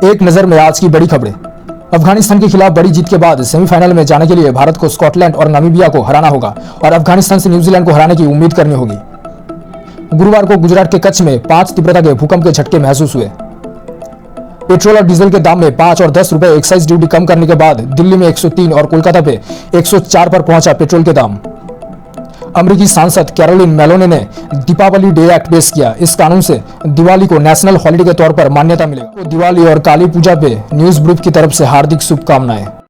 एक नजर में आज की बड़ी खबरें। अफगानिस्तान के खिलाफ बड़ी जीत के बाद सेमीफाइनल में जाने के लिए भारत को स्कॉटलैंड और नामीबिया को हराना होगा और अफगानिस्तान से न्यूजीलैंड को हराने की उम्मीद करनी होगी। गुरुवार को गुजरात के कच्छ में 5 तीव्रता के भूकंप के झटके महसूस हुए। पेट्रोल और डीजल के दाम में 5 और 10 रुपए एक्साइज ड्यूटी कम करने के बाद दिल्ली में 103 और कोलकाता पे 104 पर पहुंचा पेट्रोल के दाम। अमेरिकी सांसद कैरोलिन मेलोनी ने दीपावली डे एक्ट पेश किया। इस कानून से दिवाली को नेशनल हॉलिडे के तौर पर मान्यता मिलेगी। दिवाली और काली पूजा पे न्यूज ग्रुप की तरफ से हार्दिक शुभकामनाएं।